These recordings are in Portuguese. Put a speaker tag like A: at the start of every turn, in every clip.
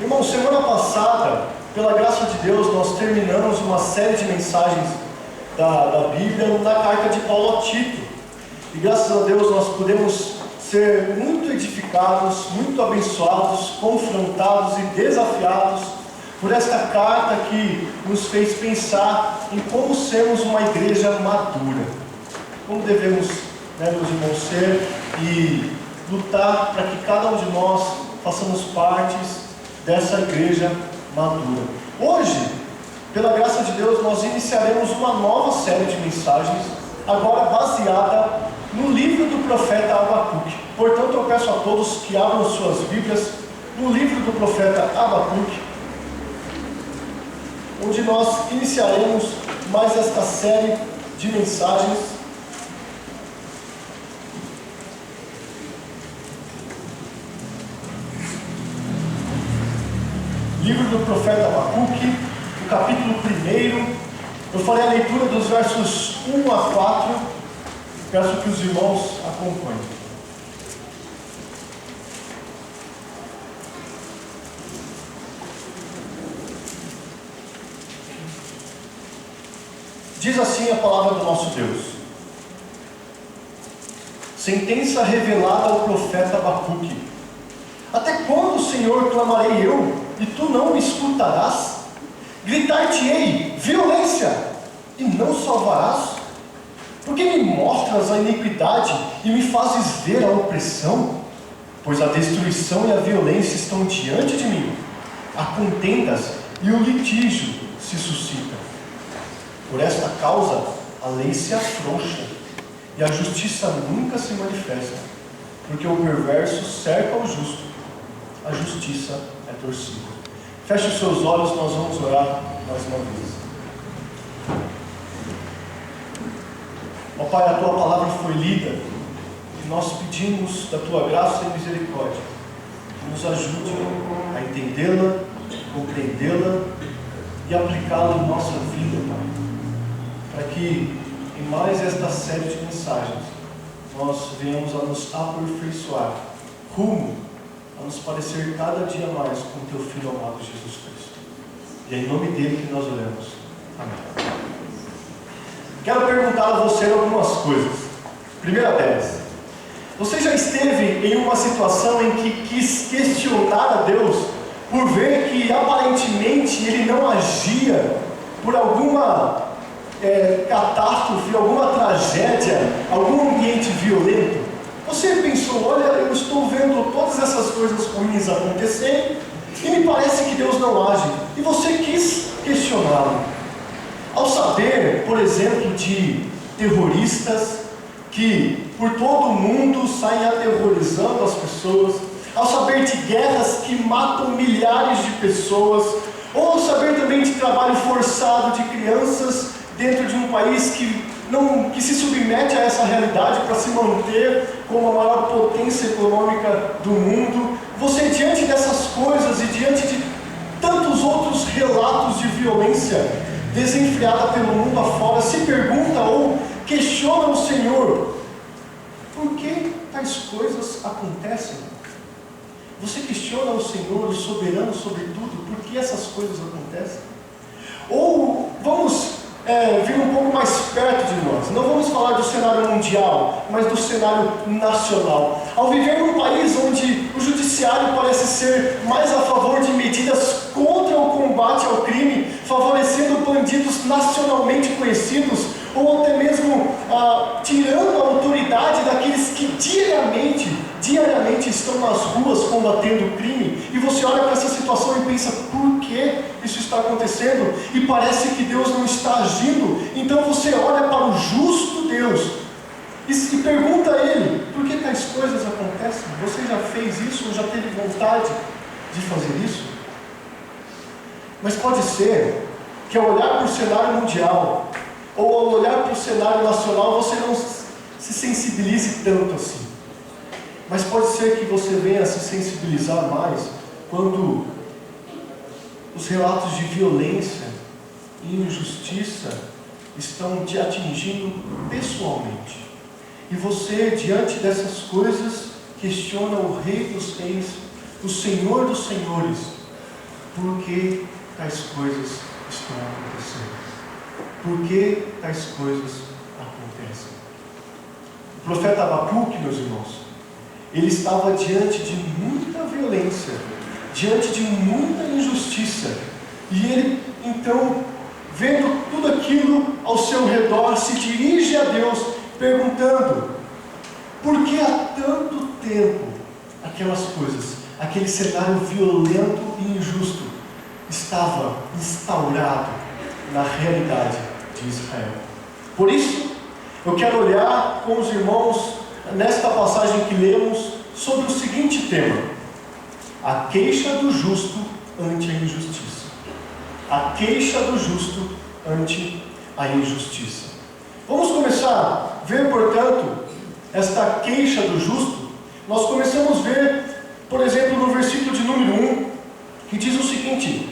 A: Irmão, semana passada, pela graça de Deus, nós terminamos uma série de mensagens da Bíblia na carta de Paulo a Tito. E graças a Deus nós podemos ser muito edificados, muito abençoados, confrontados e desafiados por esta carta que nos fez pensar em como sermos uma igreja madura. Como devemos, meus irmãos, ser e lutar para que cada um de nós façamos partes dessa igreja madura. Hoje, pela graça de Deus, nós iniciaremos uma nova série de mensagens, agora baseada no livro do profeta Abacuque. Portanto, eu peço a todos que abram suas Bíblias no livro do profeta Abacuque, onde nós iniciaremos mais esta série de mensagens. Livro do profeta Abacuque, o capítulo 1. Eu farei a leitura dos versos 1 a 4. Peço que os irmãos acompanhem. Diz assim a palavra do nosso Deus: sentença revelada ao profeta Abacuque. Até quando, Senhor, clamarei eu, e tu não me escutarás? Gritar-te-ei violência, e não salvarás? Porque me mostras a iniquidade e me fazes ver a opressão? Pois a destruição e a violência estão diante de mim, há contendas e o litígio se suscita. Por esta causa a lei se afrouxa e a justiça nunca se manifesta, porque o perverso cerca o justo, a justiça é torcida. Feche os seus olhos, nós vamos orar mais uma vez. Ó Pai, a Tua palavra foi lida e nós pedimos da Tua graça e misericórdia que nos ajude a entendê-la, compreendê-la e aplicá-la em nossa vida, Pai, para que em mais esta série de mensagens nós venhamos a nos aperfeiçoar rumo a nos parecer cada dia mais com o Teu Filho amado Jesus Cristo. E é em nome dele que nós oramos. Amém. Quero perguntar a você algumas coisas. Primeira delas: você já esteve em uma situação em que quis questionar a Deus por ver que aparentemente Ele não agia por alguma catástrofe, alguma tragédia, algum ambiente violento? Você pensou: olha, eu estou vendo todas essas coisas ruins acontecerem e me parece que Deus não age. E você quis questioná-lo. Ao saber, por exemplo, de terroristas que por todo o mundo saem aterrorizando as pessoas, ao saber de guerras que matam milhares de pessoas, ou ao saber também de trabalho forçado de crianças dentro de um país que se submete a essa realidade para se manter como a maior potência econômica do mundo, você, diante dessas coisas e diante de tantos outros relatos de violência desenfreada pelo mundo afora, se pergunta ou questiona o Senhor: por que tais coisas acontecem? Você questiona o Senhor, o soberano sobre tudo, por que essas coisas acontecem? Ou vamos vir um pouco mais perto de nós. Não vamos falar do cenário mundial, mas do cenário nacional. Ao viver num país onde o judiciário parece ser mais a favor de medidas contra o combate ao crime, favorecendo bandidos nacionalmente conhecidos, ou até mesmo tirando a autoridade daqueles que diariamente estão nas ruas combatendo o crime, e você olha para essa situação e pensa: por que isso está acontecendo? E parece que Deus não está agindo. Então você olha para o justo Deus e pergunta a Ele: por que tais coisas acontecem? Você já fez isso ou já teve vontade de fazer isso? Mas pode ser que ao olhar para o cenário mundial ou ao olhar para o cenário nacional você não se sensibilize tanto assim. Mas pode ser que você venha a se sensibilizar mais quando os relatos de violência e injustiça estão te atingindo pessoalmente. E você, diante dessas coisas, questiona o Rei dos Reis, o Senhor dos Senhores, por que tais coisas estão acontecendo? Por que tais coisas acontecem? O profeta Abacuque, meus irmãos, ele estava diante de muita violência, diante de muita injustiça, e ele, então, vendo tudo aquilo ao seu redor, se dirige a Deus, perguntando: por que há tanto tempo aquelas coisas, aquele cenário violento e injusto, estava instaurado na realidade de Israel? Por isso, eu quero olhar com os irmãos, nesta passagem que lemos, sobre o seguinte tema: a queixa do justo ante a injustiça. A queixa do justo ante a injustiça. Vamos começar a ver, portanto, esta queixa do justo. Nós começamos a ver, por exemplo, no versículo de número 1, que diz o seguinte: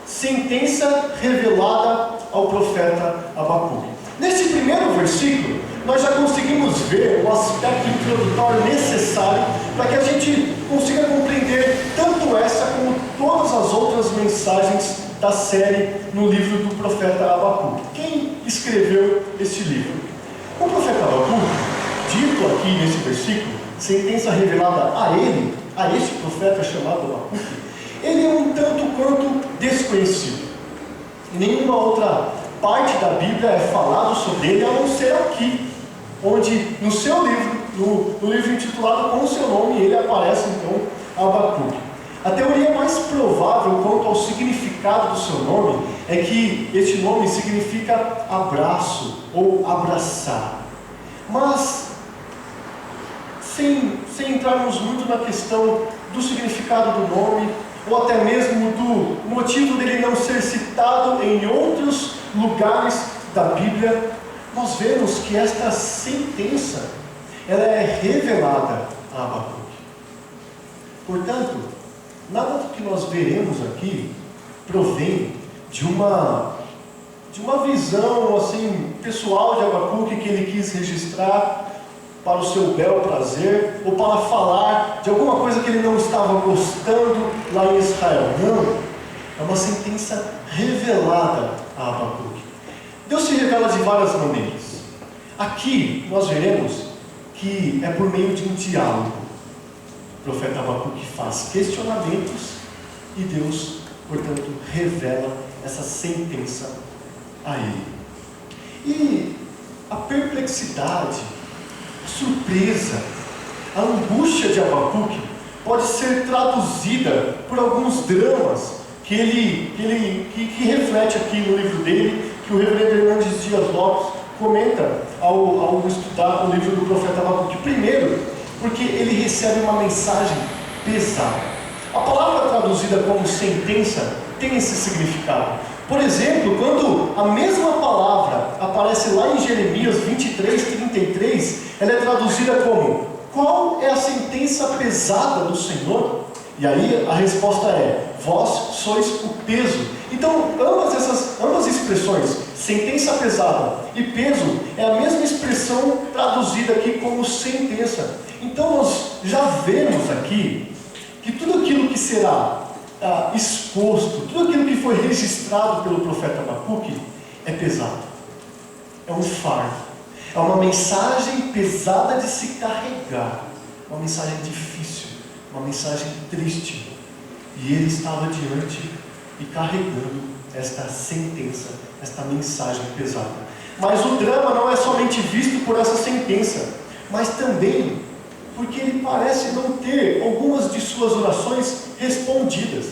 A: sentença revelada ao profeta Abacuque. Nesse primeiro versículo, nós já conseguimos ver o aspecto introdutório necessário para que a gente consiga compreender tanto essa como todas as outras mensagens da série no livro do profeta Abacuque. Quem escreveu este livro? O profeta Abacuque, dito aqui nesse versículo, sentença revelada a ele, a este profeta chamado Abacuque, ele é um tanto quanto desconhecido. Em nenhuma outra parte da Bíblia é falado sobre ele, a não ser aqui, onde no seu livro, no livro intitulado com o seu nome, ele aparece então, Abacuque. A teoria mais provável quanto ao significado do seu nome é que este nome significa abraço ou abraçar. Mas, sem entrarmos muito na questão do significado do nome, ou até mesmo do motivo dele não ser citado em outros lugares da Bíblia, nós vemos que esta sentença, ela é revelada a Abacuque. Portanto, nada do que nós veremos aqui provém de uma visão assim, pessoal de Abacuque que ele quis registrar para o seu bel prazer, ou para falar de alguma coisa que ele não estava gostando lá em Israel. Não, é uma sentença revelada a Abacuque. Deus se revela de várias maneiras. Aqui nós veremos que é por meio de um diálogo. O profeta Abacuque faz questionamentos e Deus, portanto, revela essa sentença a ele. E a perplexidade, a surpresa, a angústia de Abacuque pode ser traduzida por alguns dramas que reflete aqui no livro dele, que o reverendo Hernandes Dias Lopes comenta ao estudar o livro do profeta Abacuque. Primeiro, porque ele recebe uma mensagem pesada. A palavra traduzida como sentença tem esse significado. Por exemplo, quando a mesma palavra aparece lá em Jeremias 23:33, ela é traduzida como: qual é a sentença pesada do Senhor? E aí a resposta é: vós sois o peso. Então, ambas expressões, sentença pesada e peso, é a mesma expressão traduzida aqui como sentença. Então nós já vemos aqui que tudo aquilo que será exposto, tudo aquilo que foi registrado pelo profeta Abacuque é pesado, é um fardo, é uma mensagem pesada de se carregar, uma mensagem difícil, uma mensagem triste, e ele estava diante e carregando esta sentença, esta mensagem pesada. Mas o drama não é somente visto por essa sentença, mas também porque ele parece não ter algumas de suas orações respondidas.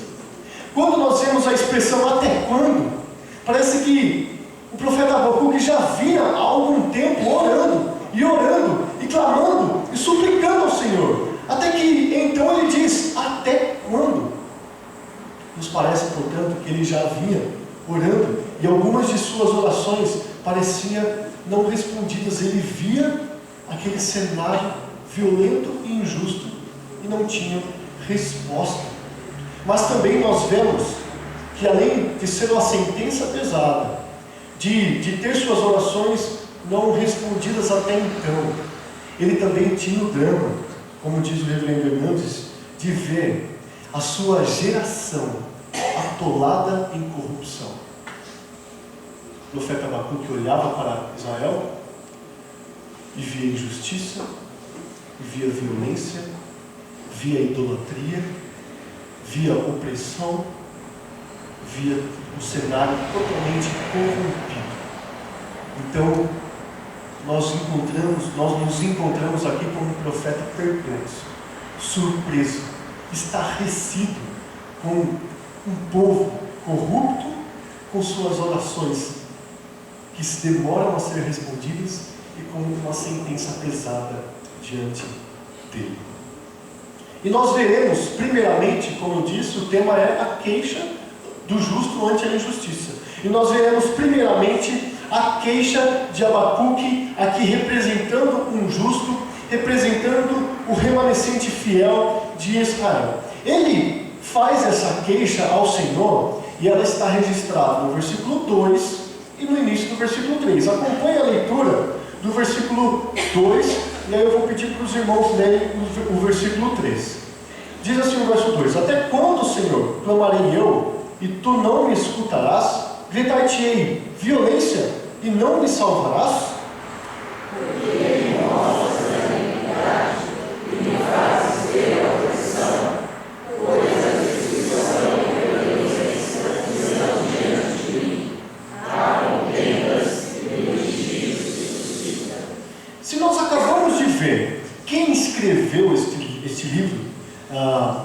A: Quando nós vemos a expressão até quando, parece que o profeta Abacuque já vinha há algum tempo orando e clamando e suplicando ao Senhor, até que então ele diz: até quando? Nos parece, portanto, que ele já vinha orando e algumas de suas orações pareciam não respondidas. Ele via aquele cenário violento e injusto e não tinha resposta. Mas também nós vemos que, além de ser uma sentença pesada, de ter suas orações não respondidas até então, ele também tinha o drama, como diz o reverendo Hernandes, de ver a sua geração atolada em corrupção. O profeta Abacuque olhava para Israel e via injustiça, via violência, via idolatria, via opressão, via um cenário totalmente corrompido. Então, nós nos encontramos aqui com um profeta perplexo, surpreso, estarrecido com um povo corrupto, com suas orações que se demoram a ser respondidas e com uma sentença pesada diante dele. E nós veremos, primeiramente, como eu disse, o tema é a queixa do justo ante a injustiça. E nós veremos, primeiramente, a queixa de Abacuque, aqui representando um justo, representando o remanescente fiel de Israel. Ele faz essa queixa ao Senhor e ela está registrada no versículo 2 e no início do versículo 3. Acompanhe a leitura do versículo 2 e aí eu vou pedir para os irmãos lerem o versículo 3. Diz assim o verso 2: Até quando, Senhor, clamarei eu e tu não me escutarás? Gritar-te-ei violência e não me salvarás?
B: Porque me mostras a iniquidade e me fazes ver a opressão, pois a destruição e a violência estão diante de mim. Há contendas e elogios se suscitam.
A: Se nós acabamos de ver quem escreveu este livro,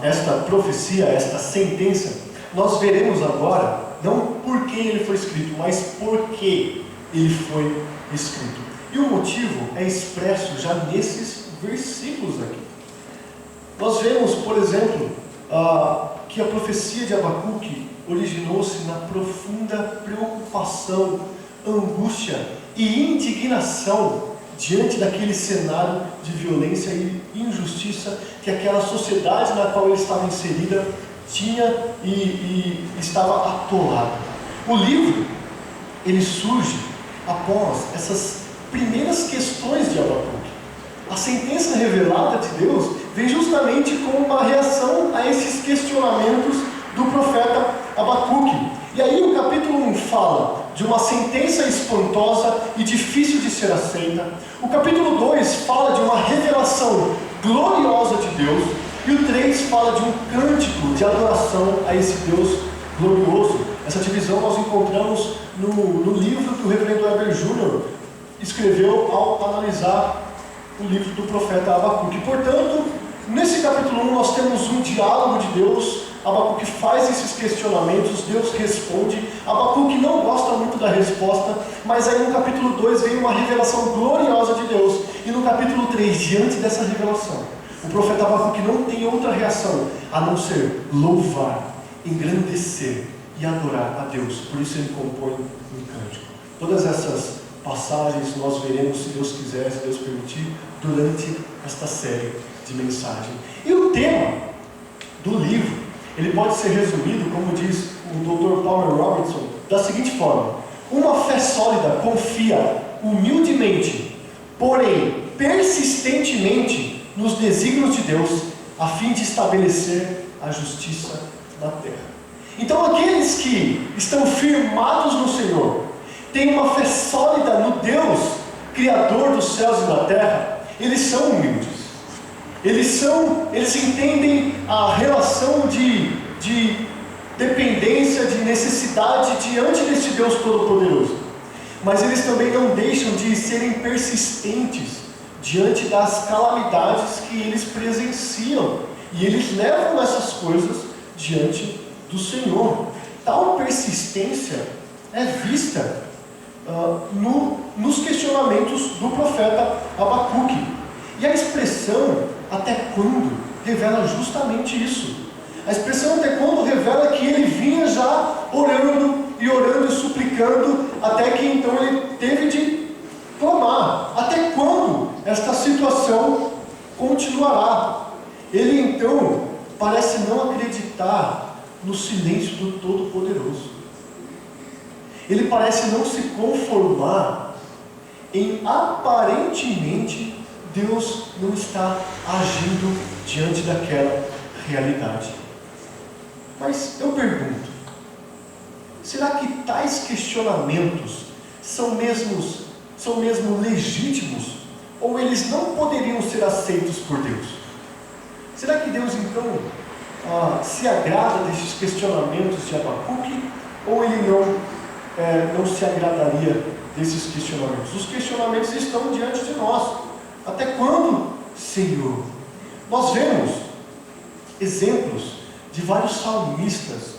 A: esta profecia, esta sentença, nós veremos agora, não por quem ele foi escrito, mas por que ele foi escrito. E o motivo é expresso já nesses versículos aqui. Nós vemos, por exemplo, que a profecia de Abacuque originou-se na profunda preocupação, angústia e indignação diante daquele cenário de violência e injustiça que aquela sociedade na qual ele estava inserida tinha e estava atolado. O livro, ele surge após essas primeiras questões de Abacuque. A sentença revelada de Deus vem justamente como uma reação a esses questionamentos do profeta Abacuque. E aí o capítulo 1 fala de uma sentença espantosa e difícil de ser aceita. O capítulo 2 fala de uma revelação gloriosa de Deus. E o 3 fala de um cântico de adoração a esse Deus glorioso. Essa divisão nós encontramos no livro que o reverendo Heber Júnior escreveu ao analisar o livro do profeta Abacuque. Portanto, nesse capítulo 1 nós temos um diálogo de Deus. Abacuque faz esses questionamentos, Deus responde. Abacuque não gosta muito da resposta, mas aí no capítulo 2 vem uma revelação gloriosa de Deus. E no capítulo 3, diante dessa revelação, o profeta Abacuque não tem outra reação a não ser louvar, engrandecer e adorar a Deus. Por isso ele compõe um cântico. Todas essas passagens nós veremos, se Deus quiser, se Deus permitir, durante esta série de mensagens. E o tema do livro, ele pode ser resumido, como diz o Dr. Palmer Robertson, da seguinte forma: uma fé sólida confia humildemente, porém persistentemente, nos desígnios de Deus, a fim de estabelecer a justiça na terra. Então aqueles que estão firmados no Senhor, têm uma fé sólida no Deus, Criador dos céus e da terra, eles são humildes. Eles entendem a relação de dependência, de necessidade diante deste Deus Todo-Poderoso. Mas eles também não deixam de serem persistentes diante das calamidades que eles presenciam, e eles levam essas coisas diante do Senhor. Tal persistência é vista nos questionamentos do profeta Abacuque, e a expressão "até quando" revela justamente isso. A expressão "até quando" revela que ele vinha já orando e suplicando, até que então ele teve de clamar: até quando esta situação continuará? Ele então parece não acreditar no silêncio do Todo-Poderoso. Ele parece não se conformar em aparentemente Deus não está agindo diante daquela realidade. Mas eu pergunto, será que tais questionamentos são mesmo legítimos? Ou eles não poderiam ser aceitos por Deus? Será que Deus então se agrada desses questionamentos de Abacuque? Ou Ele não se agradaria desses questionamentos? Os questionamentos estão diante de nós. Até quando, Senhor? Nós vemos exemplos de vários salmistas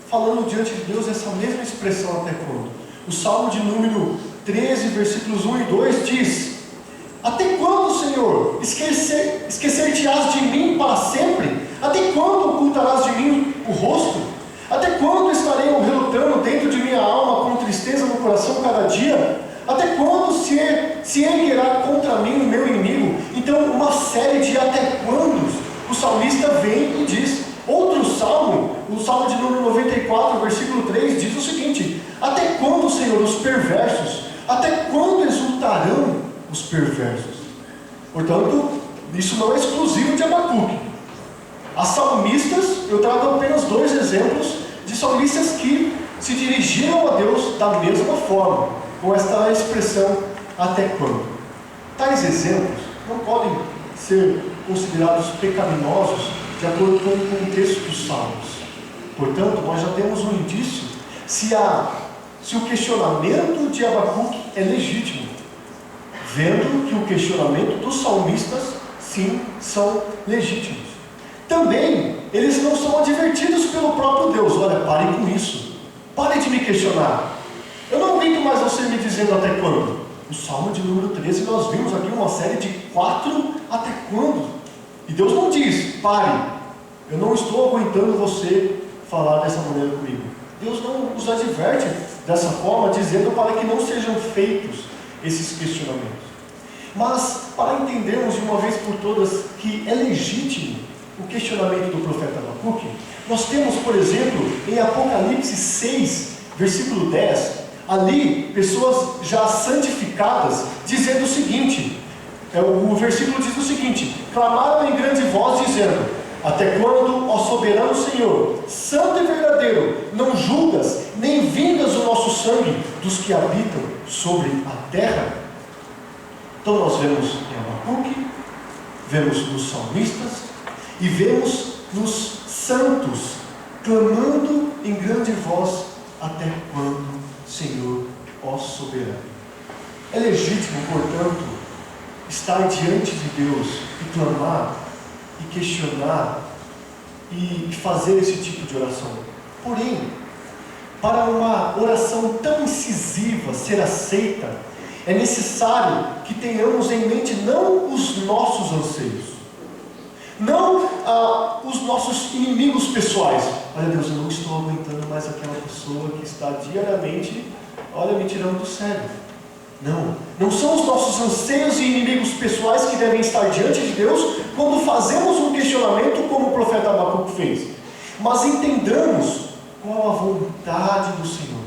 A: falando diante de Deus essa mesma expressão, até quando. O Salmo de número 13, versículos 1 e 2 diz: até quando, Senhor, esquecer-te-ás de mim para sempre? Até quando ocultarás de mim o rosto? Até quando estarei eu relutando dentro de minha alma, com tristeza no coração cada dia? Até quando se erguerá contra mim o meu inimigo? Então, uma série de até quando o salmista vem e diz. Outro salmo, o Salmo de número 94, versículo 3, diz o seguinte: até quando, Senhor, os perversos? Até quando exultarão os perversos? Portanto, isso não é exclusivo de Abacuque. As salmistas, eu trago apenas 2 exemplos de salmistas que se dirigiram a Deus da mesma forma, com esta expressão, até quando. Tais exemplos não podem ser considerados pecaminosos de acordo com o contexto dos salmos. Portanto, nós já temos um indício se o questionamento de Abacuque é legítimo, vendo que o questionamento dos salmistas, sim, são legítimos. Também, eles não são advertidos pelo próprio Deus: olha, pare com isso, pare de me questionar, eu não aguento mais você me dizendo até quando. No Salmo de número 13, nós vimos aqui uma série de 4 até quando. E Deus não diz: pare, eu não estou aguentando você falar dessa maneira comigo. Deus não os adverte dessa forma, dizendo para que não sejam feitos esses questionamentos. Mas, para entendermos de uma vez por todas que é legítimo o questionamento do profeta Abacuque, nós temos, por exemplo, em Apocalipse 6, versículo 10, ali, pessoas já santificadas, dizendo o seguinte, o versículo diz o seguinte: clamaram em grande voz, dizendo: até quando, ó soberano Senhor, santo e verdadeiro, não julgas, nem vingas o nosso sangue dos que habitam sobre a terra? Então nós vemos em Abacuque, vemos nos salmistas e vemos nos santos clamando em grande voz: até quando, Senhor, ó soberano? É legítimo, portanto, estar diante de Deus e clamar, e questionar, e fazer esse tipo de oração. Porém, para uma oração tão incisiva ser aceita, é necessário que tenhamos em mente não os nossos anseios, não os nossos inimigos pessoais. Olha, Deus, eu não estou aguentando mais aquela pessoa que está diariamente, olha, me tirando do sério. Não são os nossos anseios e inimigos pessoais que devem estar diante de Deus quando fazemos um questionamento como o profeta Abacuque fez. Mas entendamos qual a vontade do Senhor.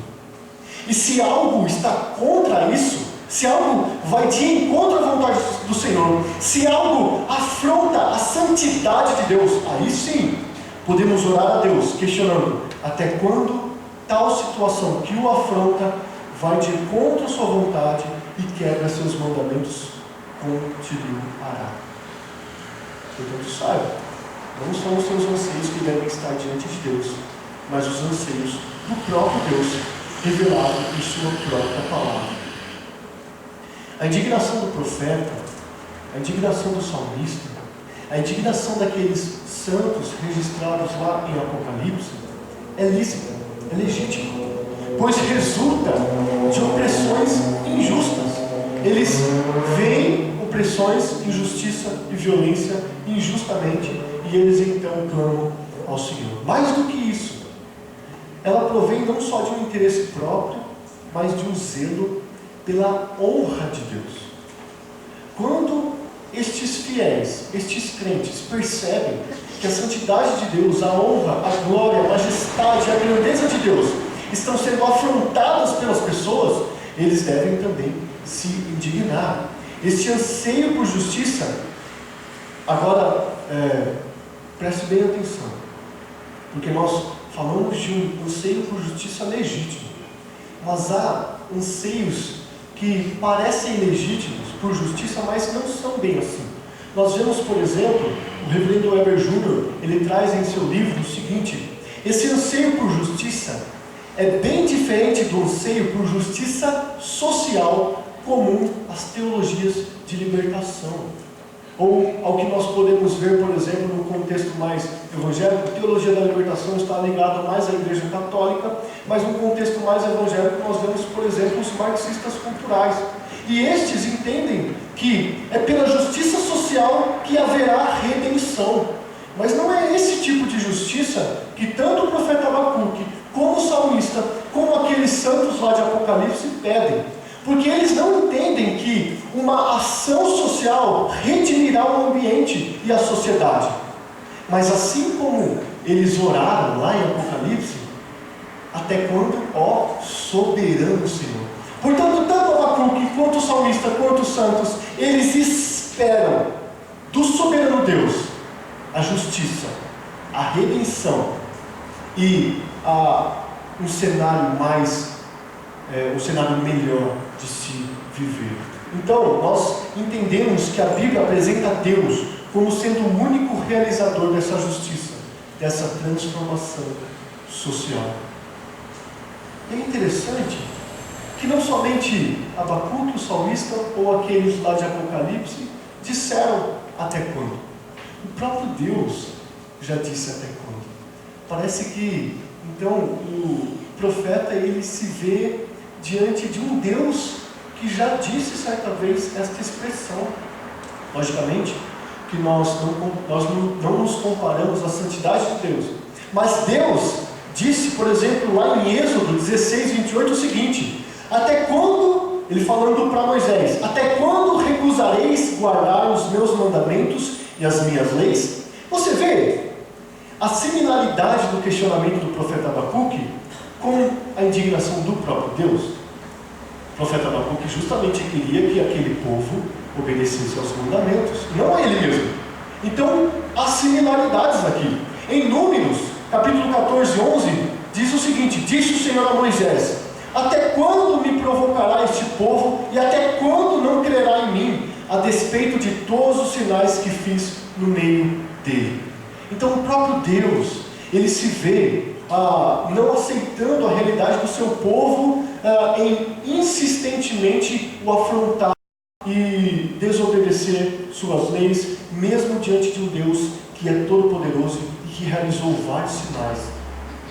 A: E se algo está contra isso, se algo vai de encontro à vontade do Senhor, se algo afronta a santidade de Deus, aí sim podemos orar a Deus questionando: até quando tal situação que o afronta vai de encontro à sua vontade e quebra seus mandamentos, continuará. Portanto, saiba, não são os seus anseios que devem estar diante de Deus, mas os anseios do próprio Deus, revelado em sua própria palavra. A indignação do profeta, a indignação do salmista, a indignação daqueles santos registrados lá em Apocalipse é lícita, é legítima, pois resulta de opressões injustas. Eles veem opressões, injustiça e violência injustamente, e eles então clamam ao Senhor. Mais do que isso, ela provém não só de um interesse próprio, mas de um zelo pela honra de Deus. Quando estes fiéis, estes crentes percebem que a santidade de Deus, a honra, a glória, a majestade, a grandeza de Deus estão sendo afrontadas pelas pessoas, eles devem também se indignar. Este anseio por justiça, agora preste bem atenção, porque nós falamos de um anseio por justiça legítimo, mas há anseios que parecem legítimos por justiça, mas não são bem assim. Nós vemos, por exemplo, o reverendo Weber Jr., ele traz em seu livro o seguinte: esse anseio por justiça é bem diferente do anseio por justiça social comum às teologias de libertação. Ou ao que nós podemos ver, por exemplo, no contexto mais evangélico, a teologia da libertação está ligada mais à Igreja Católica, mas no contexto mais evangélico nós vemos, por exemplo, os marxistas culturais. E estes entendem que é pela justiça social que haverá redenção. Mas não é esse tipo de justiça que tanto o profeta Abacuque, como o salmista, como aqueles santos lá de Apocalipse pedem. Porque eles não entendem que uma ação social redimirá o ambiente e a sociedade. Mas assim como eles oraram lá em Apocalipse, até quando, ó soberano Senhor. Portanto, tanto Abacuque, quanto o salmista, quanto os santos, eles esperam do soberano Deus a justiça, a redenção e um cenário um cenário melhor de se viver. Então, nós entendemos que a Bíblia apresenta Deus como sendo o único realizador dessa justiça, dessa transformação social. É interessante que não somente Abacuque, o salmista, ou aqueles lá de Apocalipse, disseram até quando. O próprio Deus já disse até quando. Parece que, então, o profeta, ele se vê diante de um Deus que já disse certa vez esta expressão. Logicamente que nós não nos comparamos à santidade de Deus, mas Deus disse, por exemplo, lá em Êxodo 16, 28, o seguinte: até quando, ele falando para Moisés, até quando recusareis guardar os meus mandamentos e as minhas leis? Você vê a similaridade do questionamento do profeta Abacuque com a indignação do próprio Deus. O profeta Abacuque justamente queria que aquele povo obedecesse aos mandamentos, não a ele mesmo. Então, há similaridades aqui. Em Números, capítulo 14, 11, diz o seguinte: disse o Senhor a Moisés: até quando me provocará este povo, e até quando não crerá em mim, a despeito de todos os sinais que fiz no meio dele? Então, o próprio Deus, ele se vê não aceitando a realidade do seu povo, em insistentemente o afrontar e desobedecer suas leis, mesmo diante de um Deus que é todo-poderoso e que realizou vários sinais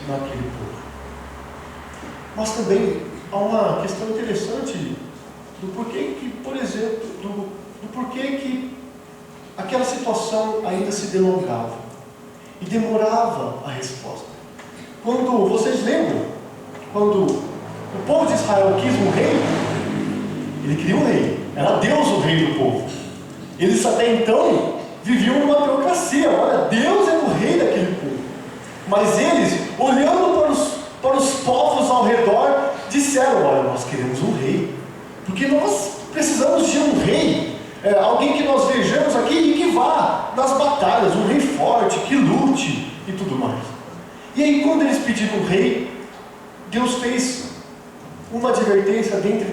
A: naquele povo. Mas também há uma questão interessante do porquê que, por exemplo, do porquê que aquela situação ainda se delongava e demorava a resposta. Quando vocês lembram, quando o povo de Israel quis um rei, ele queria um rei, era Deus o rei do povo. Eles até então viviam numa teocracia, olha, Deus é o rei daquele povo. Mas eles, olhando para os povos ao redor, disseram: olha, nós queremos um rei, porque nós precisamos de um rei, alguém que nós vejamos aqui e que vá nas batalhas, um rei forte, que lute e tudo mais. E aí, quando eles pediram um rei, Deus fez uma advertência dentre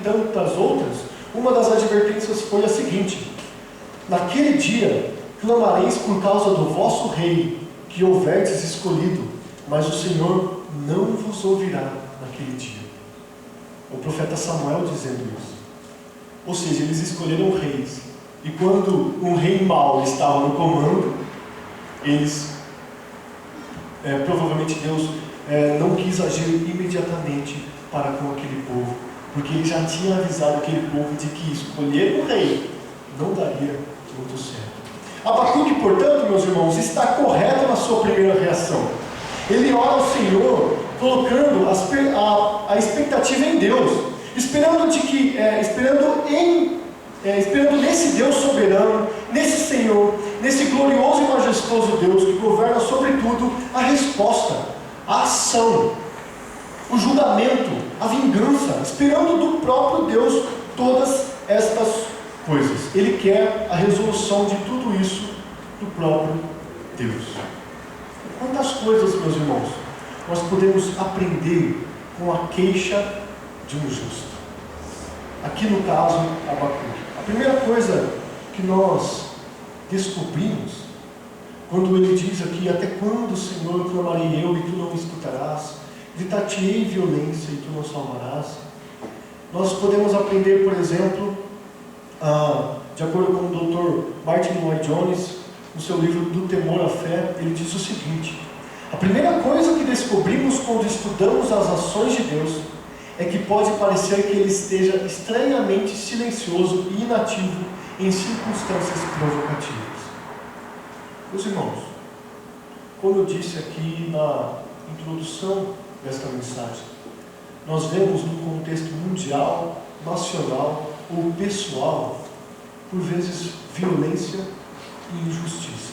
A: tantas outras. Uma das advertências foi a seguinte: naquele dia clamareis por causa do vosso rei, que houverdes escolhido, mas o Senhor não vos ouvirá naquele dia. O profeta Samuel dizendo isso. Ou seja, eles escolheram reis, e quando um rei mau estava no comando, provavelmente Deus não quis agir imediatamente para com aquele povo, porque ele já tinha avisado aquele povo de que escolher um rei não daria muito certo. Abacuque, portanto, meus irmãos, está correto na sua primeira reação. Ele ora ao Senhor, colocando a expectativa em Deus, esperando nesse Deus soberano, nesse Senhor, nesse glorioso e majestoso Deus que governa sobre tudo, a resposta, a ação, o julgamento, a vingança, esperando do próprio Deus todas estas coisas. Ele quer a resolução de tudo isso do próprio Deus. Quantas coisas, meus irmãos, nós podemos aprender com a queixa de um justo? Aqui no caso, Abacuque. A primeira coisa que nós descobrimos, quando ele diz aqui: até quando, Senhor, clamarei eu e tu não me escutarás? Gritar-te-ei violência e tu não salvarás? Nós podemos aprender, por exemplo, de acordo com o Dr. Martin Lloyd-Jones, no seu livro Do Temor à Fé, ele diz o seguinte: a primeira coisa que descobrimos quando estudamos as ações de Deus é que pode parecer que Ele esteja estranhamente silencioso e inativo em circunstâncias provocativas. Meus irmãos, como eu disse aqui na introdução desta mensagem, nós vemos no contexto mundial, nacional ou pessoal, por vezes violência e injustiça.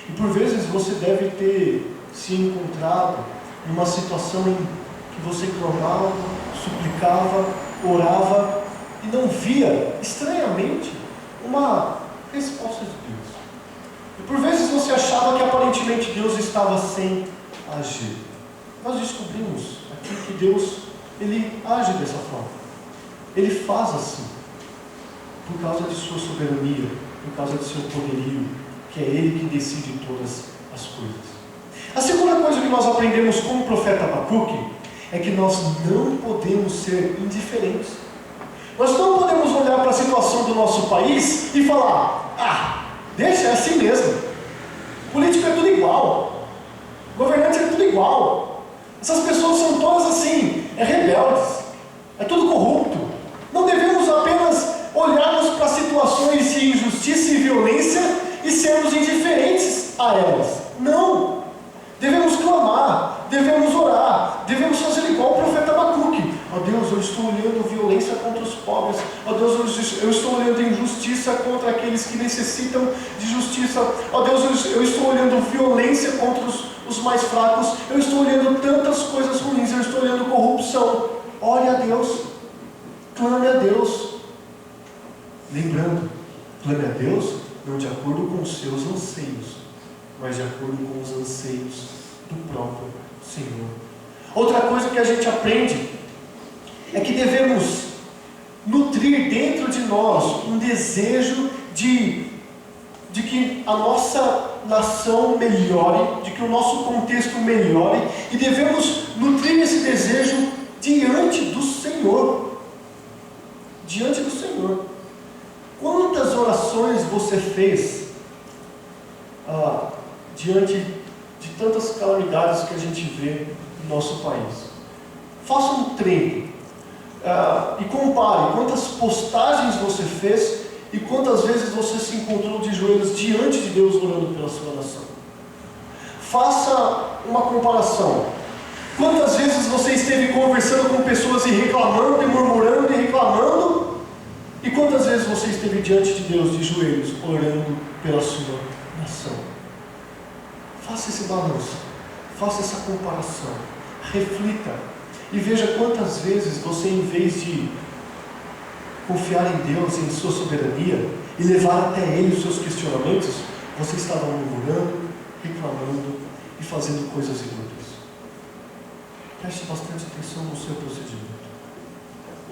A: E por vezes você deve ter se encontrado numa situação em que você clamava, suplicava, orava e não via, estranhamente, uma resposta de Deus. E por vezes você achava que aparentemente Deus estava sem agir. Nós descobrimos aqui que Deus, Ele age dessa forma. Ele faz assim, por causa de sua soberania, por causa de seu poderio, que é Ele que decide todas as coisas. A segunda coisa que nós aprendemos com o profeta Abacuque é que nós não podemos ser indiferentes. Nós não podemos olhar para a situação do nosso país e falar: deixa, é assim mesmo. Político é tudo igual. Governante é tudo igual. Essas pessoas são todas assim, rebeldes. É tudo corrupto. Não devemos apenas olharmos para situações de injustiça e violência e sermos indiferentes a elas. Não! Devemos clamar, devemos orar, devemos fazer igual o profeta Abacuque. Ó Deus, eu estou olhando violência contra os pobres. Ó Deus, eu estou olhando injustiça contra aqueles que necessitam de justiça. Ó Deus, eu estou olhando violência contra os mais fracos. Eu estou olhando tantas coisas ruins, eu estou olhando corrupção. Ore a Deus, clame a Deus. Lembrando, clame a Deus não de acordo com os seus anseios, mas de acordo com os anseios do próprio Senhor. Outra coisa que a gente aprende é que devemos nutrir dentro de nós um desejo de que a nossa nação melhore, de que o nosso contexto melhore, e devemos nutrir esse desejo diante do Senhor. Diante do Senhor. Quantas orações você fez diante de tantas calamidades que a gente vê no nosso país? Faça um treino e compare quantas postagens você fez e quantas vezes você se encontrou de joelhos diante de Deus orando pela sua nação. Faça uma comparação. Quantas vezes você esteve conversando com pessoas e reclamando e murmurando e reclamando, e quantas vezes você esteve diante de Deus de joelhos orando pela sua nação? Faça esse balanço, faça essa comparação, reflita e veja quantas vezes você, em vez de confiar em Deus e em sua soberania e levar até Ele os seus questionamentos, você estava murmurando, reclamando e fazendo coisas inúteis. Preste bastante atenção no seu procedimento.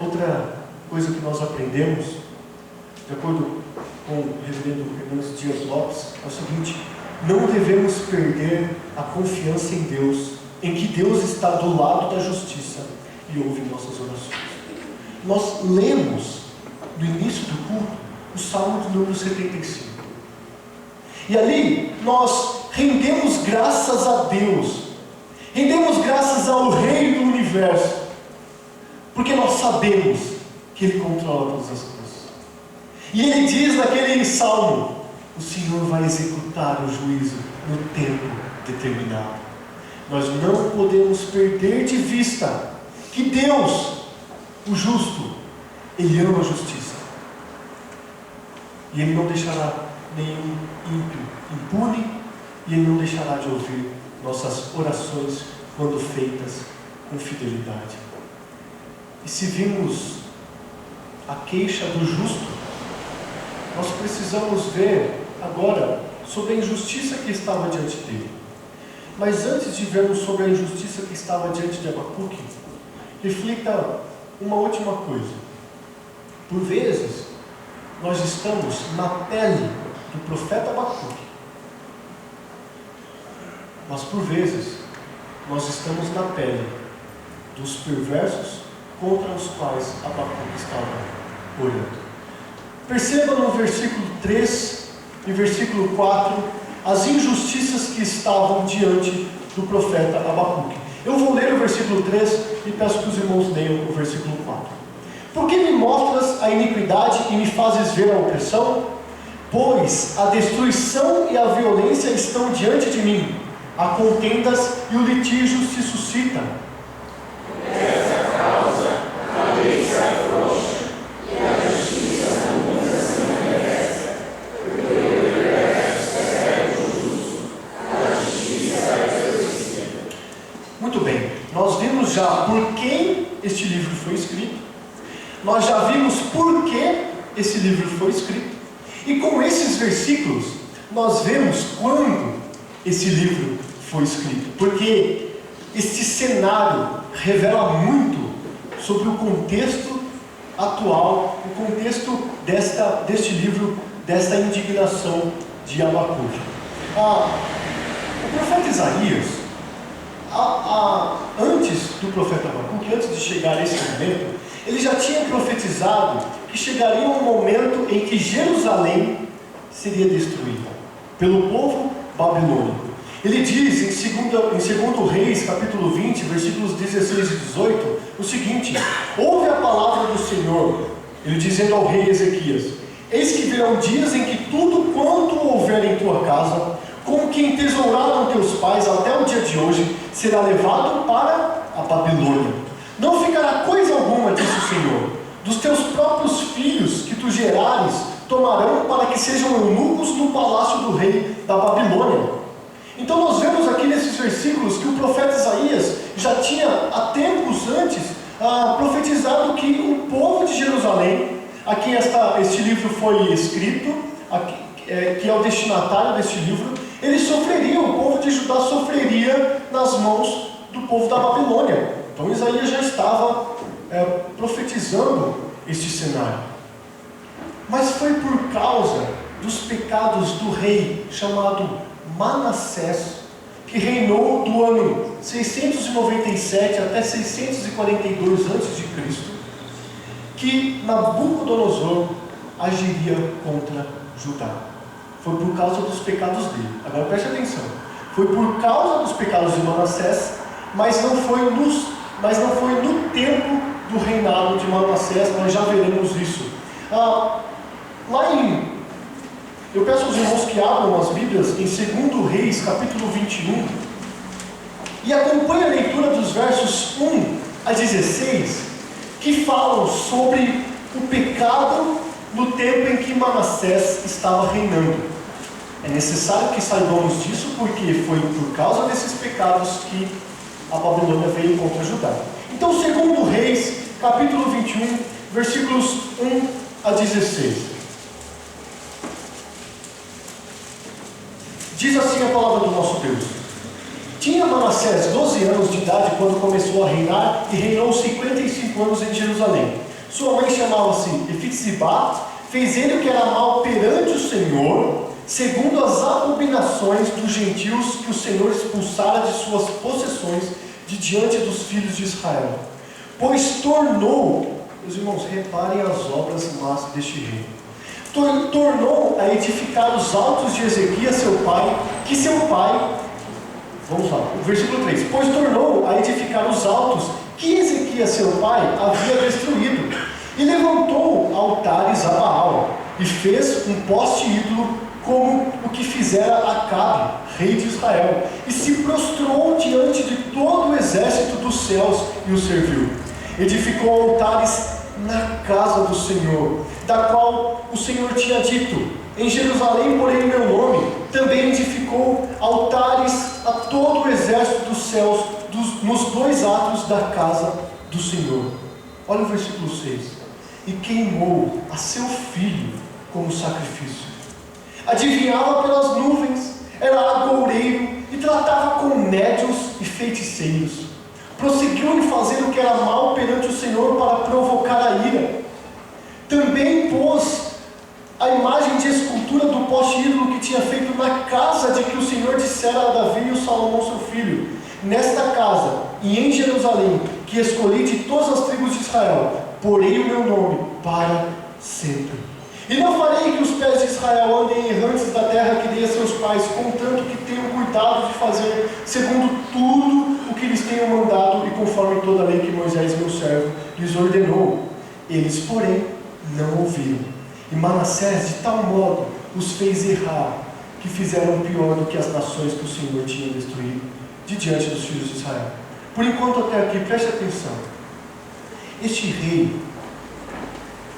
A: Outra coisa que nós aprendemos, de acordo com o reverendo Hernandes Dias Lopes, é o seguinte: não devemos perder a confiança em Deus, em que Deus está do lado da justiça e ouve nossas orações. Nós lemos no início do culto o Salmo de número 75. E ali nós rendemos graças a Deus, rendemos graças ao Rei do Universo, porque nós sabemos que Ele controla todas as coisas. E Ele diz naquele salmo: o Senhor vai executar o juízo no tempo determinado. Nós não podemos perder de vista que Deus, o justo, Ele ama a justiça. E Ele não deixará nenhum ímpio impune, e Ele não deixará de ouvir nossas orações quando feitas com fidelidade. E se vimos a queixa do justo, nós precisamos ver agora sobre a injustiça que estava diante dele. Mas antes de vermos sobre a injustiça que estava diante de Abacuque, reflita uma última coisa. Por vezes, nós estamos na pele do profeta Abacuque, mas por vezes, nós estamos na pele dos perversos contra os quais Abacuque estava orando. Perceba no versículo 3 e versículo 4 as injustiças que estavam diante do profeta Abacuque. Eu vou ler o versículo 3 e peço que os irmãos leiam o versículo 4. Por que me mostras a iniquidade e me fazes ver a opressão? Pois a destruição e a violência estão diante de mim, há contendas e o litígio se suscita.
B: Por essa causa a lei se afrouxa e a justiça nunca se manifesta, porque o perverso persegue o justo, a justiça é exercida.
A: Muito bem, nós vimos já por quem este livro foi escrito, nós já vimos por que esse livro foi escrito, e com esses versículos nós vemos quando esse livro foi escrito, porque este cenário revela muito sobre o contexto atual, o contexto deste livro, desta indignação de Abacuque. O profeta Isaías, antes do profeta Abacuque, antes de chegar a esse momento, ele já tinha profetizado que chegaria um momento em que Jerusalém seria destruída pelo povo babilônico. Ele diz em 2 Reis, capítulo 20, versículos 16 e 18, o seguinte: ouve a palavra do Senhor, ele dizendo ao rei Ezequias: eis que virão dias em que tudo quanto houver em tua casa, como que entesouraram teus pais até o dia de hoje, será levado para a Babilônia. Não ficará coisa alguma, disse o Senhor, dos teus próprios filhos que tu gerares, tomarão para que sejam eunucos no palácio do rei da Babilônia. Então nós vemos aqui nesses versículos que o profeta Isaías já tinha há tempos antes profetizado que o povo de Jerusalém, a quem este livro foi escrito, que é o destinatário deste livro, ele sofreria, o povo de Judá sofreria nas mãos do povo da Babilônia. Então Isaías já estava profetizando este cenário. Mas foi por causa dos pecados do rei chamado Manassés, que reinou do ano 697 até 642 a.C., que Nabucodonosor agiria contra Judá. Foi por causa dos pecados dele. Agora preste atenção. Foi por causa dos pecados de Manassés, mas não foi no tempo do reinado de Manassés. Nós já veremos isso. Eu peço aos irmãos que abram as Bíblias em 2 Reis, capítulo 21, e acompanhe a leitura dos versos 1 a 16, que falam sobre o pecado no tempo em que Manassés estava reinando. É necessário que saibamos disso, porque foi por causa desses pecados que a Babilônia veio contra Judá. Então, 2 Reis, capítulo 21, versículos 1 a 16. Diz assim a palavra do nosso Deus: tinha Manassés 12 anos de idade quando começou a reinar, e reinou 55 anos em Jerusalém. Sua mãe chamava-se Efizibá. Fez ele o que era mal perante o Senhor, segundo as abominações dos gentios que o Senhor expulsara de suas possessões de diante dos filhos de Israel. Pois tornou, meus irmãos, reparem as obras más deste rei. Tornou a edificar os altos de Ezequias seu pai, vamos lá, o versículo 3, pois tornou a edificar os altos que Ezequias seu pai havia destruído, e levantou altares a Baal, e fez um poste ídolo, como o que fizera Acabe, rei de Israel, e se prostrou diante de todo o exército dos céus e o serviu. Edificou altares na casa do Senhor, da qual o Senhor tinha dito: em Jerusalém porém meu nome. Também edificou altares a todo o exército dos céus, nos dois atos da casa do Senhor. Olha o versículo 6. E queimou a seu filho como sacrifício. Adivinhava pelas nuvens, era agoureiro e tratava com médiuns e feiticeiros. Prosseguiu em fazer o que era mal perante o Senhor para provocar a ira. Também pôs a imagem de escultura do poste ídolo que tinha feito na casa de que o Senhor dissera a Davi e o Salomão seu filho: nesta casa e em Jerusalém, que escolhi de todas as tribos de Israel, porei o meu nome para sempre. E não farei que os pés de Israel andem errantes da terra que dei a seus pais, contanto que tenham cuidado de fazer segundo tudo o que lhes tenho mandado e conforme toda a lei que Moisés, meu servo, lhes ordenou. Eles, porém, não ouviram. E Manassés de tal modo os fez errar, que fizeram pior do que as nações que o Senhor tinha destruído de diante dos filhos de Israel. Por enquanto até aqui, preste atenção. Este rei,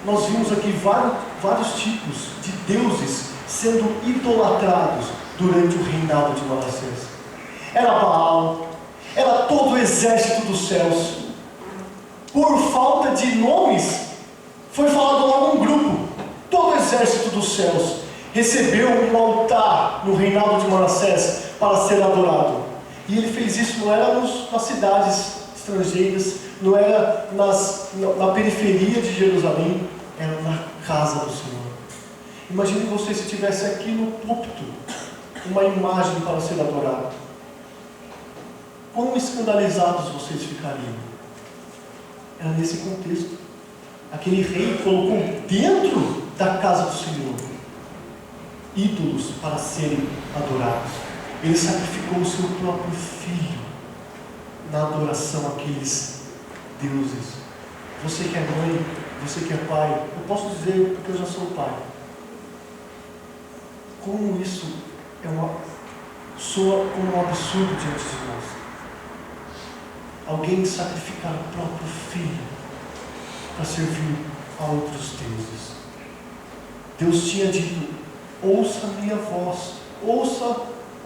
A: nós vimos aqui vários tipos de deuses sendo idolatrados durante o reinado de Manassés. Era Baal, era todo o exército dos céus. Por falta de nomes, foi falado logo um grupo. Todo o exército dos céus recebeu um altar no reinado de Manassés para ser adorado. E ele fez isso, não era nas cidades estrangeiras, não era na periferia de Jerusalém, era na casa do Senhor. Imagine você se tivesse aqui no púlpito uma imagem para ser adorada. Quão escandalizados vocês ficariam? Era nesse contexto. Aquele rei colocou dentro da casa do Senhor ídolos para serem adorados. Ele sacrificou o seu próprio filho na adoração àqueles deuses. Você que é mãe, você que é pai, eu posso dizer porque eu já sou pai. Como isso soa como um absurdo diante de nós. Alguém sacrificar o próprio filho para servir a outros deuses. Deus tinha dito: ouça a minha voz, ouça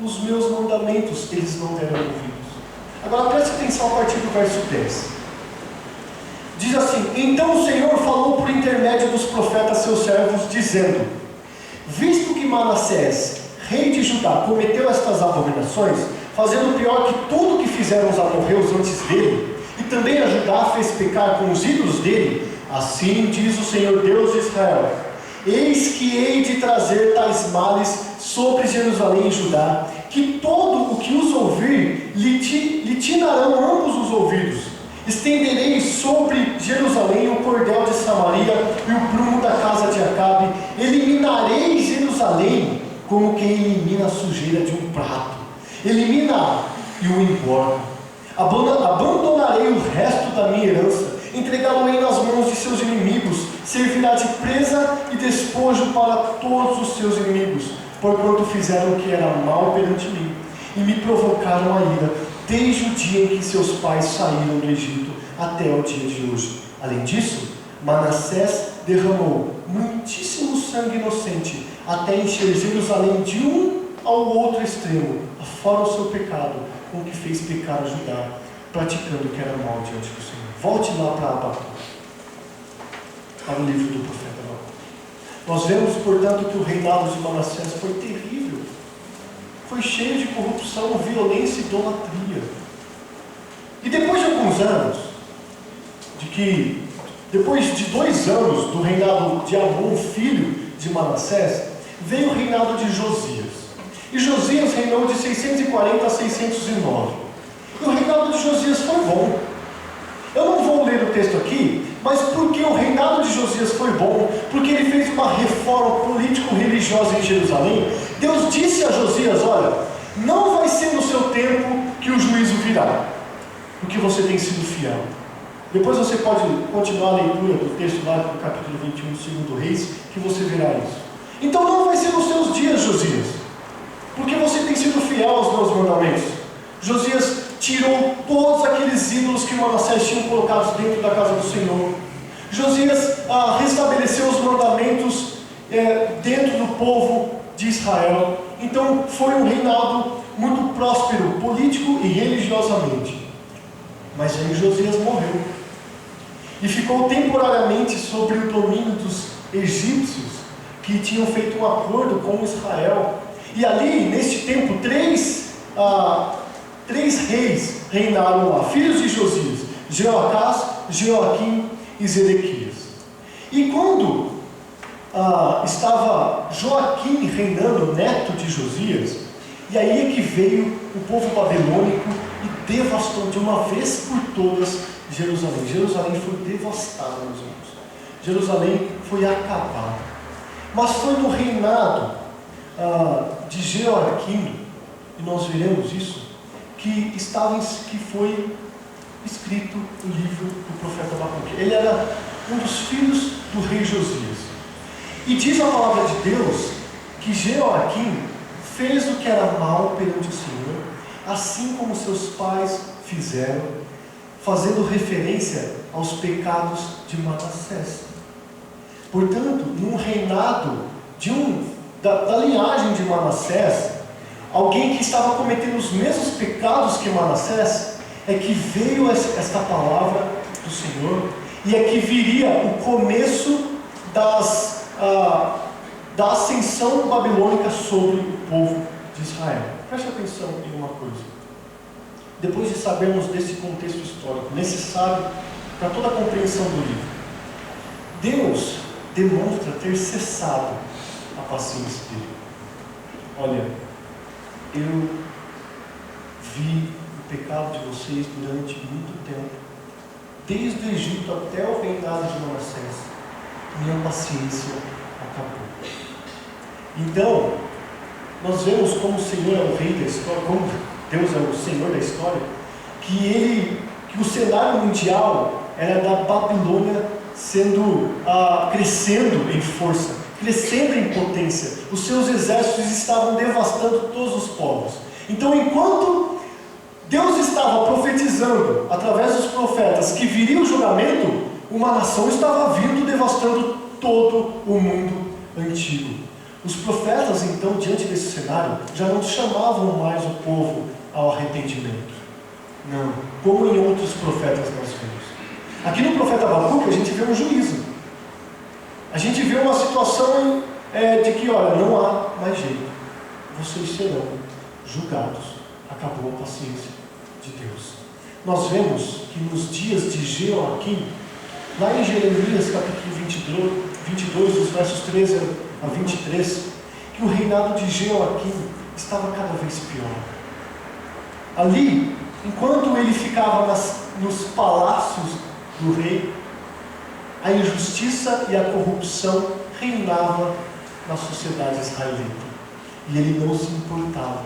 A: os meus mandamentos. Eles não deram ouvidos. Agora preste atenção a partir do verso 10. Diz assim: então o Senhor falou por intermédio dos profetas seus servos, dizendo: visto que Manassés, rei de Judá, cometeu estas abominações, fazendo pior que tudo que fizeram os amorreus antes dele, e também a Judá fez pecar com os ídolos dele, assim diz o Senhor Deus de Israel: eis que hei de trazer tais males sobre Jerusalém e Judá, que todo o que os ouvir lhe tinarão ambos os ouvidos. Estenderei sobre Jerusalém o cordel de Samaria e o prumo da casa de Acabe. Eliminarei Jerusalém como quem elimina a sujeira de um prato. Elimina e o engorda. Abandonarei o resto da minha herança. Entregá-lo-ei nas mãos de seus inimigos. Servirá de presa e despojo para todos os seus inimigos, porquanto fizeram o que era mal perante mim e me provocaram a ira, desde o dia em que seus pais saíram do Egito até o dia de hoje. Além disso, Manassés derramou muitíssimo sangue inocente, até encher Jerusalém de um ao outro extremo, afora o seu pecado, com que fez pecar a Judá, praticando o que era mal diante do Senhor. Volte lá para Abacuque, para o livro do profeta Abacuque. Nós vemos, portanto, que o reinado de Manassés foi terrível. Foi cheio de corrupção, violência e idolatria. E depois de alguns anos, depois de 2 anos do reinado de Amon, filho de Manassés, veio o reinado de Josias. E Josias reinou de 640 a 609. E o reinado de Josias foi bom. Eu não vou ler o texto aqui, mas porque o reinado de Josias foi bom, porque ele fez uma reforma político-religiosa em Jerusalém, Deus disse a Josias: olha, não vai ser no seu tempo que o juízo virá, porque você tem sido fiel. Depois você pode continuar a leitura do texto lá do capítulo 21 do 2 Reis, que você verá isso. Então não vai ser nos seus dias, Josias, porque você tem sido fiel aos meus mandamentos. Josias tirou todos aqueles ídolos que Manassés tinha colocados dentro da casa do Senhor. Josias restabeleceu os mandamentos dentro do povo de Israel. Então foi um reinado muito próspero, político e religiosamente. Mas aí Josias morreu e ficou temporariamente sob o domínio dos egípcios, que tinham feito um acordo com Israel. E ali, neste tempo, 3 3 reis reinaram lá, filhos de Josias: Jeoacás, Joaquim e Zedequias. E quando estava Joaquim reinando, neto de Josias, e aí é que veio o povo babilônico e devastou de uma vez por todas Jerusalém. Jerusalém foi devastada, meus irmãos. Jerusalém foi acabada. Mas foi no reinado de Jeoaquim, e nós veremos isso, que foi escrito o livro do profeta Abacuque. Ele era um dos filhos do rei Josias. E diz a palavra de Deus que Jeoaquim fez o que era mal perante o Senhor, assim como seus pais fizeram, fazendo referência aos pecados de Manassés. Portanto, num reinado da linhagem de Manassés, alguém que estava cometendo os mesmos pecados que Manassés, é que veio esta palavra do Senhor, e é que viria o começo da ascensão babilônica sobre o povo de Israel. Preste atenção em uma coisa. Depois de sabermos desse contexto histórico, necessário para toda a compreensão do livro, Deus demonstra ter cessado a paciência dele. Olha, eu vi o pecado de vocês durante muito tempo, desde o Egito até o reinado de Manassés. Minha paciência acabou. Então, nós vemos como o Senhor é o rei da história, como Deus é o Senhor da história, que o cenário mundial era da Babilônia crescendo em força, crescendo em potência. Os seus exércitos estavam devastando todos os povos. Então, enquanto Deus estava profetizando através dos profetas que viria o julgamento, uma nação estava vindo devastando todo o mundo antigo. Os profetas, então, diante desse cenário, já não chamavam mais o povo ao arrependimento. Não, como em outros profetas nós vemos. Aqui no profeta Abacuque a gente vê um juízo. A gente vê uma situação de que, olha, não há mais jeito. Vocês serão julgados. Acabou a paciência de Deus. Nós vemos que nos dias de Jeoaquim, lá em Jeremias capítulo 22, os versos 13 a 23, que o reinado de Jeoaquim estava cada vez pior. Ali, enquanto ele ficava nos palácios do rei, a injustiça e a corrupção reinavam na sociedade israelita. E ele não se importava.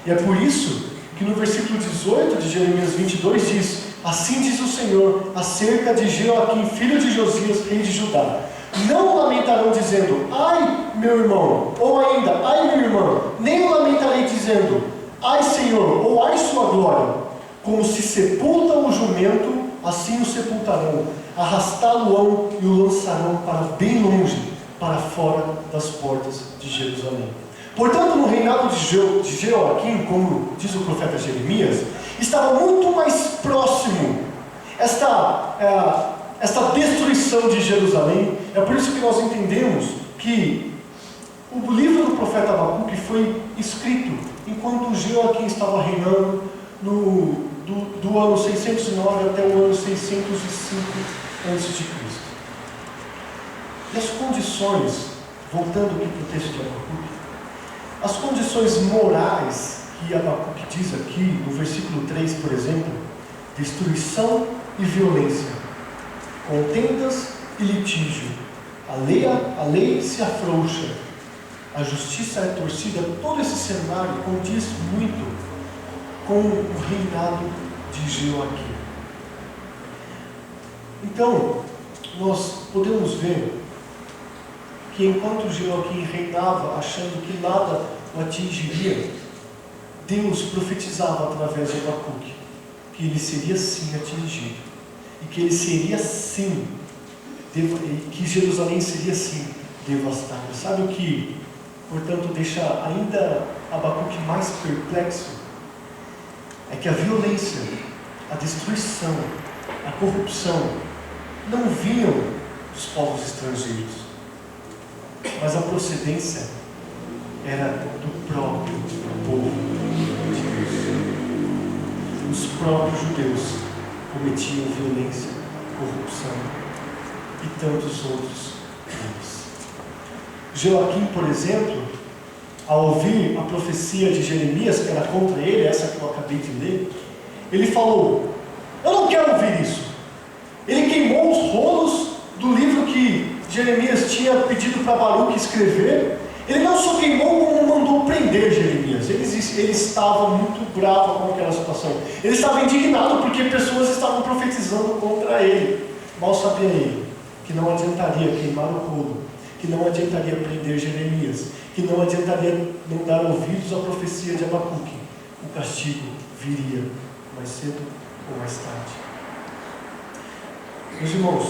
A: E é por isso que no versículo 18 de Jeremias 22 diz: assim diz o Senhor acerca de Jeoaquim, filho de Josias, rei de Judá: não lamentarão dizendo, ai meu irmão, ou ainda, ai minha irmã, nem lamentarei dizendo, ai Senhor, ou ai sua glória. Como se sepulta o jumento, assim o sepultarão, arrastá-lo-ão e o lançarão para bem longe, para fora das portas de Jerusalém. Portanto, no reinado de Jeoaquim, como diz o profeta Jeremias, estava muito mais próximo esta destruição de Jerusalém. É por isso que nós entendemos que o livro do profeta Abacuque foi escrito enquanto Jeoaquim estava reinando do ano 609 até o ano 605 a.C. E as condições, voltando aqui para o texto de Abacuque, as condições morais que Abacuque diz aqui, no versículo 3, por exemplo: destruição e violência, contendas e litígio, a lei se afrouxa, a justiça é torcida. Todo esse cenário condiz muito com o reinado de Jeoaquim. Então, nós podemos ver que enquanto Jeoaquim reinava, achando que nada o atingiria, Deus profetizava através de Abacuque que ele seria sim atingido, e que ele seria sim, que Jerusalém seria sim devastada. Sabe o que, portanto, deixa ainda Abacuque mais perplexo? É que a violência, a destruição, a corrupção não vinham dos povos estrangeiros, mas a procedência era do próprio povo de Deus. os próprios judeus cometiam violência, corrupção e tantos outros crimes. Joaquim, por exemplo, ao ouvir a profecia de Jeremias, que era contra ele, essa que eu acabei de ler, ele falou: eu não quero ouvir isso. Ele queimou os rolos do livro que Jeremias tinha pedido para Baruque escrever. Ele não só queimou, como mandou prender Jeremias. Ele estava muito bravo com aquela situação. Ele estava indignado porque pessoas estavam profetizando contra ele. Mal sabia ele que não adiantaria queimar o rolo, que não adiantaria prender Jeremias, que não adiantaria não dar ouvidos à profecia de Abacuque. O castigo viria mais cedo ou mais tarde. Meus irmãos,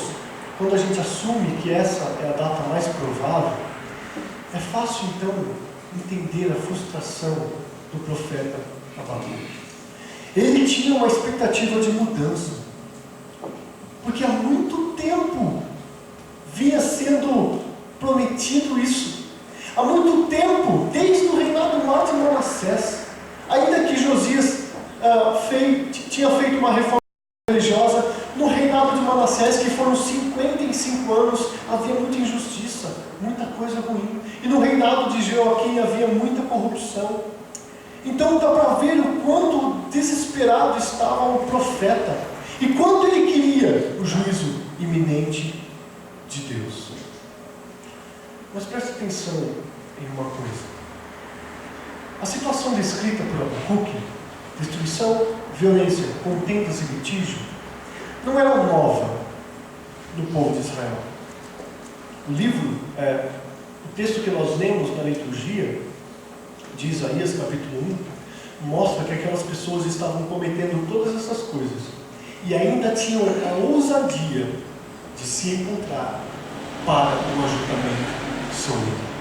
A: quando a gente assume que essa é a data mais provável, é fácil então entender a frustração do profeta Abacuque. Ele tinha uma expectativa de mudança, porque há muito tempo vinha sendo prometido isso. Há muito tempo, desde o reinado lá de Manassés, ainda que Josias tinha feito uma reforma religiosa, no reinado de Manassés, que foram 55 anos, havia muita injustiça, muita coisa ruim. E no reinado de Joaquim havia muita corrupção. Então dá para ver o quanto desesperado estava o profeta e quanto ele queria o juízo iminente de Deus. Mas preste atenção em uma coisa. A situação descrita por Abacuque, destruição, violência, contendas e litígio, não era nova no povo de Israel. O texto que nós lemos na liturgia de Isaías capítulo 1 mostra que aquelas pessoas estavam cometendo todas essas coisas e ainda tinham a ousadia de se encontrar para um ajuntamento solene.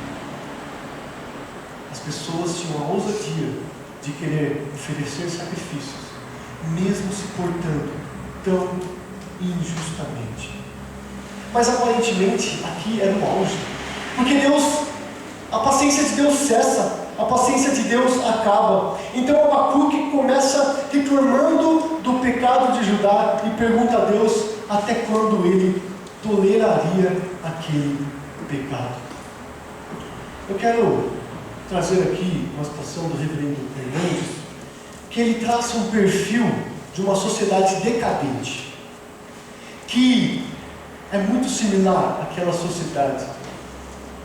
A: As pessoas tinham a ousadia de querer oferecer sacrifícios, mesmo se portando tão injustamente. Mas aparentemente aqui era o auge, porque a paciência de Deus cessa, a paciência de Deus acaba. Então Abacuque começa reclamando do pecado de Judá e pergunta a Deus até quando ele toleraria aquele pecado. Eu quero trazer aqui uma citação do reverendo Hernandes, que ele traça um perfil de uma sociedade decadente, que é muito similar àquela sociedade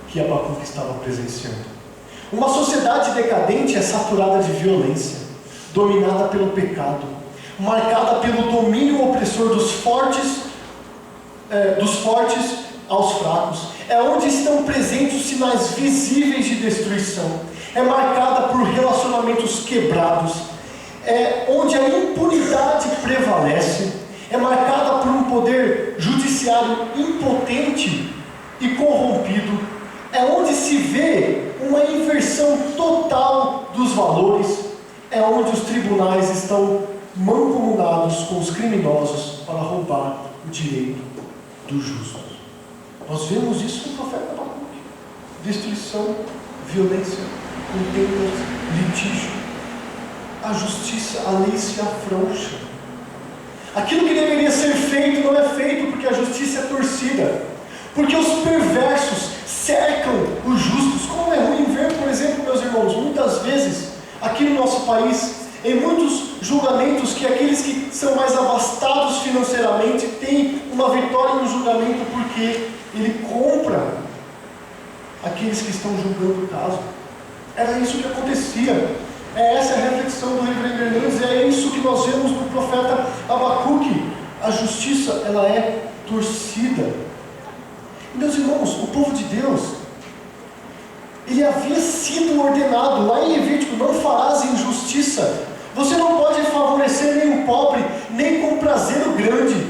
A: que Abacuque estava presenciando. Uma sociedade decadente é saturada de violência, dominada pelo pecado, marcada pelo domínio opressor dos fortes aos fracos. É onde estão presentes os sinais visíveis de destruição. É marcada por relacionamentos quebrados. É onde a impunidade prevalece. É marcada por um poder judiciário impotente e corrompido. É onde se vê uma inversão total dos valores. É onde os tribunais estão mancomunados com os criminosos para roubar o direito dos justos. Nós vemos isso no profeta Abacuque. Destruição, violência, contendas, litígio. A justiça, a lei se afrouxa. Aquilo que deveria ser feito não é feito porque a justiça é torcida. Porque os perversos cercam os justos. Como é ruim ver, por exemplo, meus irmãos, muitas vezes, aqui no nosso país, em muitos julgamentos, que aqueles que são mais abastados financeiramente têm uma vitória no julgamento porque ele compra aqueles que estão julgando o caso. Era isso que acontecia. Essa é a reflexão do reverendo Hernandes, é isso que nós vemos no profeta Abacuque. A justiça, ela é torcida. E, meus irmãos, o povo de Deus, ele havia sido ordenado, lá em Levítico, não farás injustiça. Você não pode favorecer nem o pobre, nem com prazer o grande.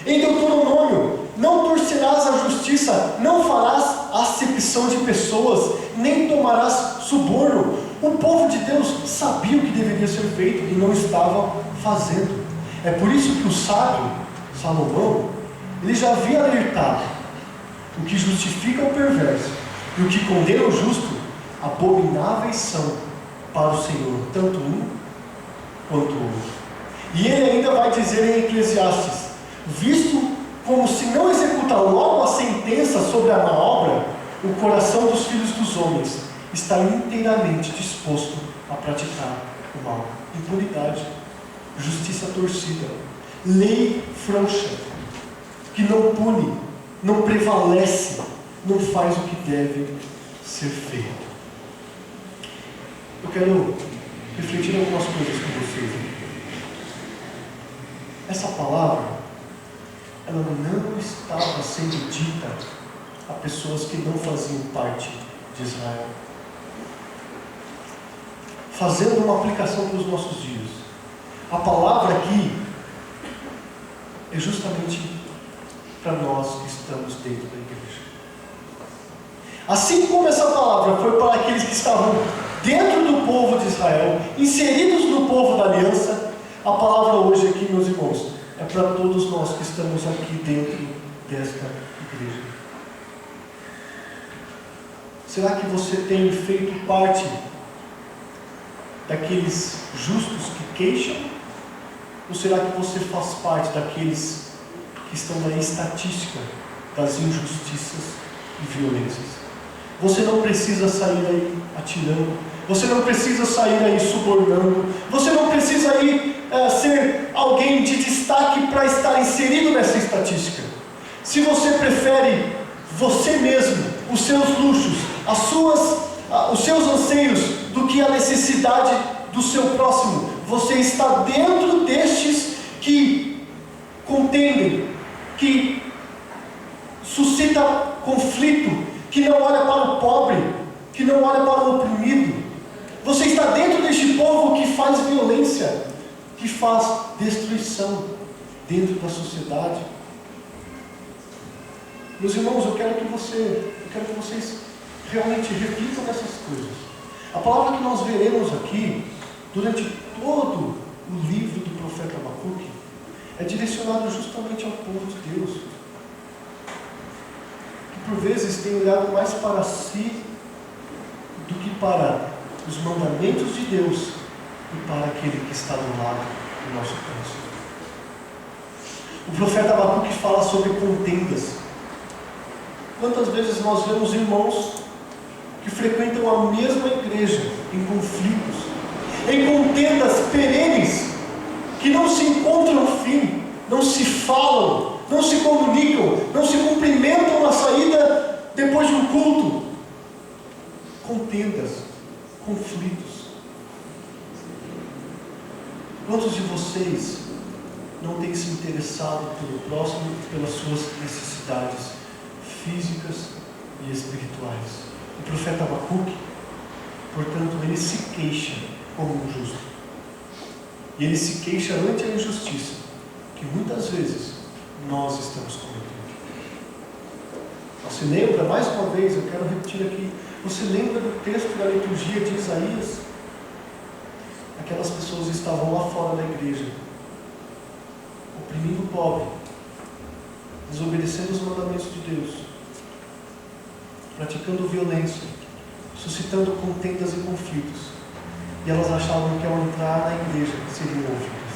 A: Em Deuteronômio, não torcerás a justiça, não farás acepção de pessoas, nem tomarás suborno. O povo de Deus sabia o que deveria ser feito e não estava fazendo. É por isso que o sábio, Salomão, ele já havia alertado: o que justifica o perverso e o que condena o justo, abomináveis são para o Senhor, tanto um quanto hoje. E ele ainda vai dizer em Eclesiastes: visto como se não executa logo a sentença sobre a má obra, o coração dos filhos dos homens está inteiramente disposto a praticar o mal. Impunidade, justiça torcida, lei frouxa, que não pune, não prevalece, não faz o que deve ser feito. Eu quero refletir algumas coisas com vocês. Essa palavra, ela não estava sendo dita a pessoas que não faziam parte de Israel. Fazendo uma aplicação para os nossos dias, a palavra aqui é justamente para nós que estamos dentro da igreja. Assim como essa palavra foi para aqueles que estavam dentro do povo de Israel, inseridos no povo da aliança, a palavra hoje aqui, meus irmãos, é para todos nós que estamos aqui dentro desta igreja. Será que você tem feito parte daqueles justos que queixam? Ou será que você faz parte daqueles que estão na estatística das injustiças e violências? Você não precisa sair aí atirando, você não precisa sair aí subornando, você não precisa ir ser alguém de destaque para estar inserido nessa estatística. Se você prefere você mesmo, os seus luxos, os seus anseios, do que a necessidade do seu próximo, você está dentro destes que contendem, que suscita conflito, que não olha para o pobre, que não olha para o oprimido. Você está dentro deste povo que faz violência, que faz destruição dentro da sociedade. Meus irmãos, eu quero que vocês realmente reflitam nessas coisas. A palavra que nós veremos aqui, durante todo o livro do profeta Abacuque, é direcionada justamente ao povo de Deus, que por vezes tem olhado mais para si do que para os mandamentos de Deus e para aquele que está do lado do nosso coração. O profeta Abacuque fala sobre contendas. Quantas vezes nós vemos irmãos que frequentam a mesma igreja em conflitos, em contendas perenes, que não se encontram fim, não se falam, não se comunicam, não se cumprimentam na saída depois de um culto. Contendas, conflitos. Quantos de vocês não têm se interessado pelo próximo e pelas suas necessidades físicas e espirituais? O profeta Abacuque, portanto, ele se queixa como um justo. E ele se queixa ante a injustiça que muitas vezes nós estamos cometendo. Você lembra, mais uma vez, eu quero repetir aqui, você lembra do texto da liturgia de Isaías? Aquelas pessoas estavam lá fora da igreja, oprimindo o pobre, desobedecendo os mandamentos de Deus, praticando violência, suscitando contendas e conflitos. E elas achavam que ao entrar na igreja seriam ouvidas.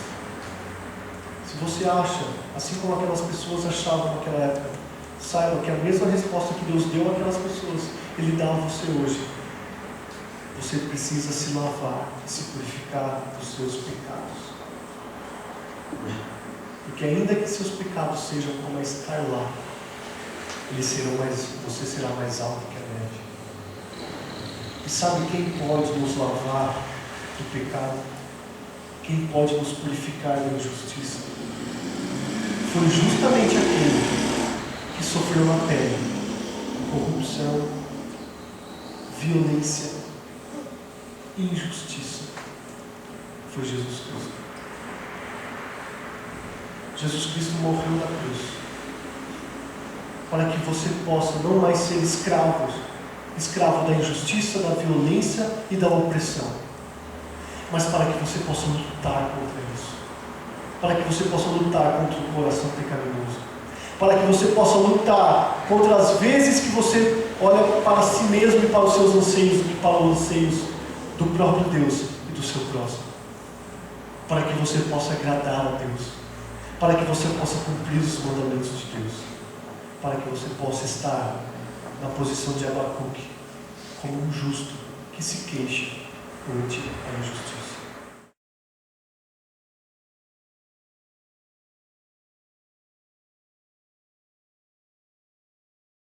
A: Se você acha, assim como aquelas pessoas achavam naquela época, saiba que a mesma resposta que Deus deu àquelas pessoas, Ele dá a você hoje. Você precisa se lavar, se purificar dos seus pecados. Porque ainda que seus pecados sejam como a escarlate, você será mais alto que a neve. E sabe quem pode nos lavar do pecado? Quem pode nos purificar da injustiça? Foi justamente aquele que sofreu na pele corrupção, violência e injustiça. Foi Jesus Cristo. Jesus Cristo morreu na cruz para que você possa não mais ser escravo da injustiça, da violência e da opressão, mas para que você possa lutar contra isso, para que você possa lutar contra o coração pecaminoso, para que você possa lutar contra as vezes que você olha para si mesmo e para os seus anseios, e para os anseios do próprio Deus e do seu próximo. para que você possa agradar a Deus, para que você possa cumprir os mandamentos de Deus, para que você possa estar na posição de Abacuque, como um justo que se queixa ante a injustiça.